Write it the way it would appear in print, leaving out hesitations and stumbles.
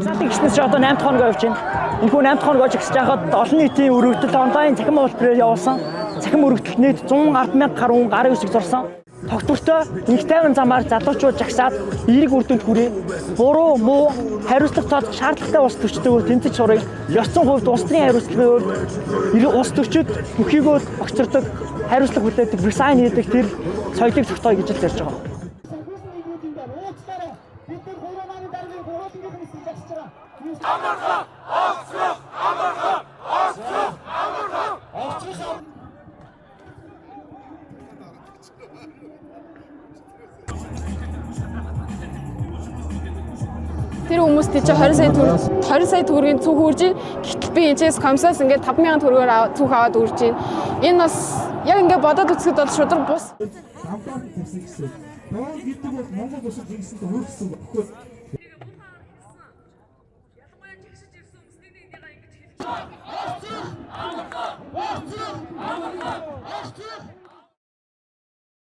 Сатын гиснээс одоо 8 хоног явж байна. Энэхүү 8 хоног ажигсаж байхад олон нийтийн өргөдөлт онлайн цахим үйлдвэрээр явуулсан. Цахим өргөдөлт нийт 110,000 гаруй гарын үсэг зурсан. Тогтвортой нэг тайван замаар залуучууд жагсаад эерэг үр дүнд хүрээ. Буруу, муу, хариуцлага тооцох шаардлагатай улс төрчдөө тэнцэж сурыг. Ёс зүйн хувьд улс төрийн хариуцлагын хувьд улс төрчид бүхийгөө огцордог, хариуцлага хүлээдэг, resign хийдэг тэр соёлыг тогтооё гэж ярьж байгаа. Тэр хүмүүс тийч 20 сая төгрөгийн цүх үрж ийн. Гэтэл би энэчээс комиссаас ингээд 5,000 төгрөгөөр цүх аваад үрж ийн. Энэ бас яг ингээд бодоод үзэхэд бол шудраг бус. Монгол улсад ингэсэнтэй өөрчлөсөн баггүй. Ялангуяа жагсаж ирсэн хүмүүсийн эндээ ингэж хэлж байна.